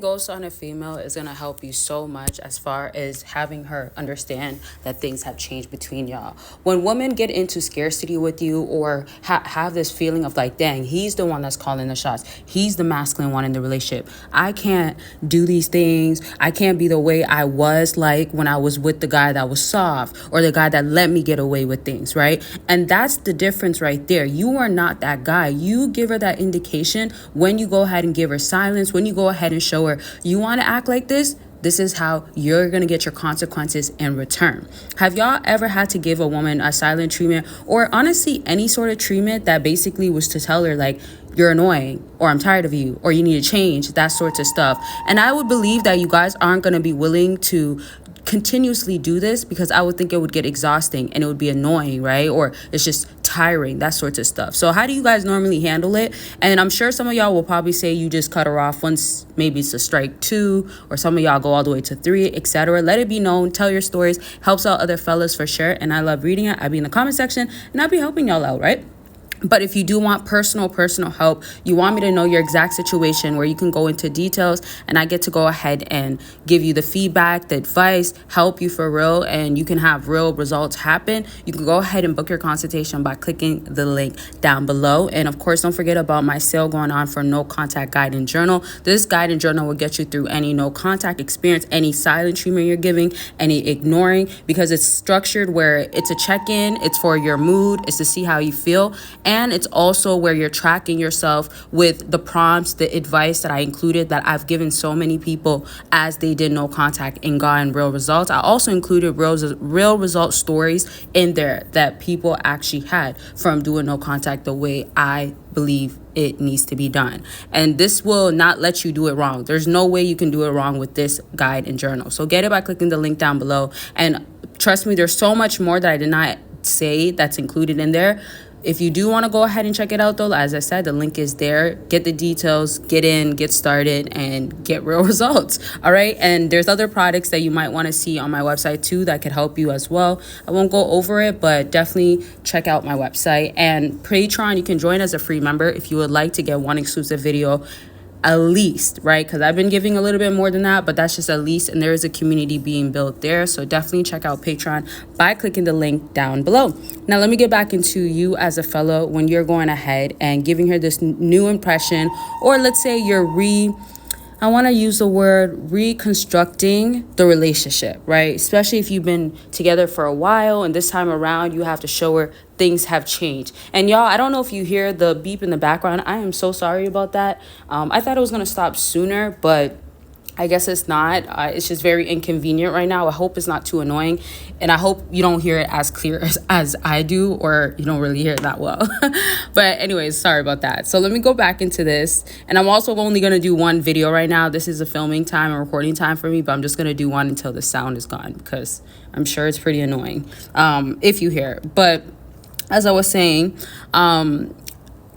going ghost on a female is going to help you so much as far as having her understand that things have changed between y'all. When women get into scarcity with you or have this feeling of like, dang, he's the one that's calling the shots. He's the masculine one in the relationship. I can't do these things. I can't be the way I was like when I was with the guy that was soft or the guy that let me get away with things, right? And that's the difference right there. You are not that guy. You give her that indication when you go ahead and give her silence, when you go ahead and show her you want to act like this is how you're going to get your consequences in return. Have y'all ever had to give a woman a silent treatment or honestly any sort of treatment that basically was to tell her like, you're annoying or I'm tired of you or you need to change, that sorts of stuff? And I would believe that you guys aren't going to be willing to continuously do this because I would think it would get exhausting and it would be annoying, right? Or it's just tiring, that sorts of stuff. So how do you guys normally handle it? And I'm sure some of y'all will probably say you just cut her off once, maybe it's a strike 2, or some of y'all go all the way to 3, etc. Let it be known, tell your stories, helps out other fellas for sure. And I love reading it. I'll be in the comment section and I'll be helping y'all out, right? But if you do want personal help, you want me to know your exact situation where you can go into details and I get to go ahead and give you the feedback, the advice, help you for real, and you can have real results happen, you can go ahead and book your consultation by clicking the link down below. And of course, don't forget about my sale going on for no contact guide and journal. This guide and journal will get you through any no contact experience, any silent treatment you're giving, any ignoring, because it's structured where it's a check-in, it's for your mood, it's to see how you feel. And it's also where you're tracking yourself with the prompts, the advice that I included that I've given so many people as they did no contact and gotten real results. I also included real result stories in there that people actually had from doing no contact the way I believe it needs to be done. And this will not let you do it wrong. There's no way you can do it wrong with this guide and journal. So get it by clicking the link down below. And trust me, there's so much more that I did not say that's included in there. If you do want to go ahead and check it out, though, as I said, the link is there. Get the details, get in, get started, and get real results. All right. And there's other products that you might want to see on my website, too, that could help you as well. I won't go over it, but definitely check out my website. And Patreon, you can join as a free member if you would like to get one exclusive video at least, right? Because I've been giving a little bit more than that, but that's just at least, and there is a community being built there. So definitely check out Patreon by clicking the link down below. Now let me get back into you as a fellow when you're going ahead and giving her this new impression, or let's say I want to use the word reconstructing the relationship, right? Especially if you've been together for a while and this time around you have to show her things have changed. And y'all, I don't know if you hear the beep in the background. I am so sorry about that. I thought it was going to stop sooner, but I guess it's not. It's just very inconvenient right now. I hope it's not too annoying. And I hope you don't hear it as clear as I do, or you don't really hear it that well. But anyways, sorry about that. So let me go back into this. And I'm also only going to do one video right now. This is a filming time and recording time for me, but I'm just going to do one until the sound is gone because I'm sure it's pretty annoying if you hear it. But as I was saying,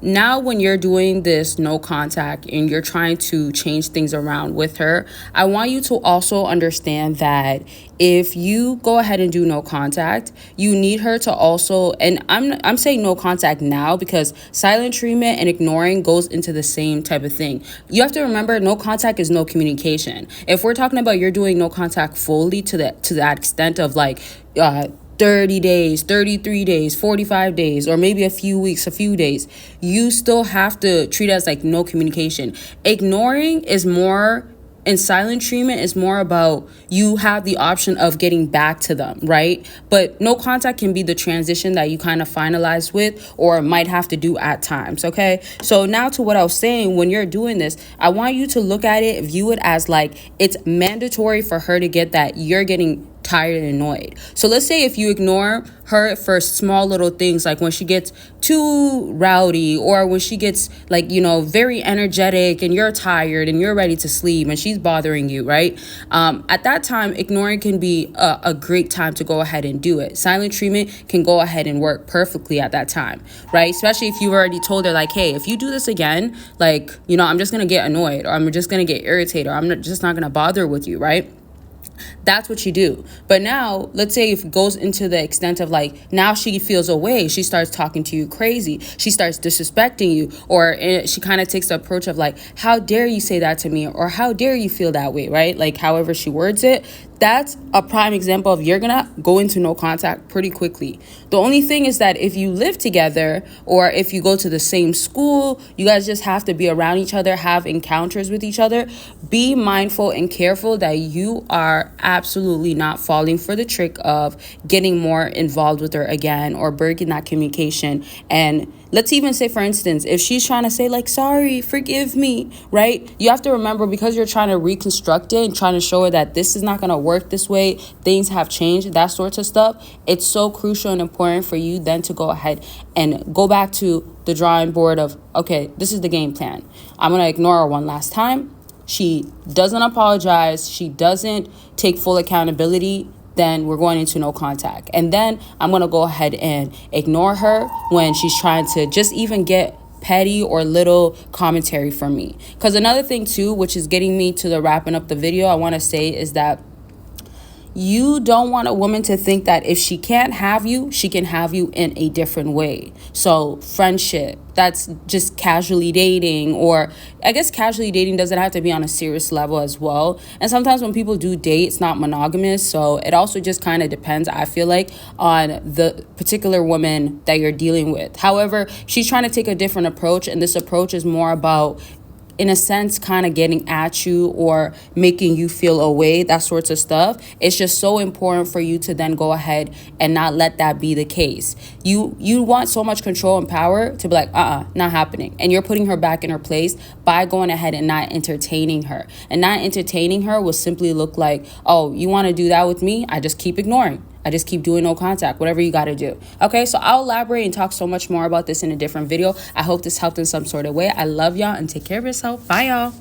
now when you're doing this no contact and you're trying to change things around with her, I want you to also understand that if you go ahead and do no contact, you need her to also, and I'm saying no contact now because silent treatment and ignoring goes into the same type of thing. You have to remember no contact is no communication. If we're talking about you're doing no contact fully to that extent of like 30 days, 33 days, 45 days, or maybe a few weeks, a few days, you still have to treat it as like no communication. Ignoring is more, and silent treatment is more about you have the option of getting back to them, right? But no contact can be the transition that you kind of finalize with or might have to do at times, okay? So now to what I was saying, when you're doing this, I want you to look at it, view it as like it's mandatory for her to get that you're getting tired and annoyed. So let's say if you ignore her for small little things, like when she gets too rowdy or when she gets like, very energetic and you're tired and you're ready to sleep and she's bothering you, right? At that time, ignoring can be a great time to go ahead and do it. Silent treatment can go ahead and work perfectly at that time, right? Especially if you've already told her like, hey, if you do this again, like, I'm just going to get annoyed or I'm just going to get irritated or just not going to bother with you, right? That's what you do. But now, let's say if it goes into the extent of like, now she feels away, she starts talking to you crazy, she starts disrespecting you, or she kind of takes the approach of like, how dare you say that to me, or how dare you feel that way, right? Like however she words it, that's a prime example of you're gonna go into no contact pretty quickly. The only thing is that if you live together or if you go to the same school, you guys just have to be around each other, have encounters with each other. Be mindful and careful that you are absolutely not falling for the trick of getting more involved with her again or breaking that communication. And let's even say, for instance, if she's trying to say like, sorry, forgive me, right? You have to remember, because you're trying to reconstruct it and trying to show her that this is not going to work this way, things have changed, that sort of stuff. It's so crucial and important for you then to go ahead and go back to the drawing board of, okay, this is the game plan. I'm going to ignore her one last time. She doesn't apologize. She doesn't take full accountability. Then we're going into no contact. And then I'm going to go ahead and ignore her when she's trying to just even get petty or little commentary from me. Because another thing too, which is getting me to the wrapping up the video, I want to say is that you don't want a woman to think that if she can't have you, she can have you in a different way. So friendship, that's just casually dating, or I guess casually dating doesn't have to be on a serious level as well. And sometimes when people do date, it's not monogamous. So it also just kind of depends, I feel like, on the particular woman that you're dealing with. However, she's trying to take a different approach, and this approach is more about, in a sense, kind of getting at you or making you feel away, that sorts of stuff. It's just so important for you to then go ahead and not let that be the case. You want so much control and power to be like, not happening. And you're putting her back in her place by going ahead and not entertaining her. And not entertaining her will simply look like, oh, you want to do that with me? I just keep ignoring. I just keep doing no contact, whatever you got to do. Okay, so I'll elaborate and talk so much more about this in a different video. I hope this helped in some sort of way. I love y'all and take care of yourself. Bye, y'all.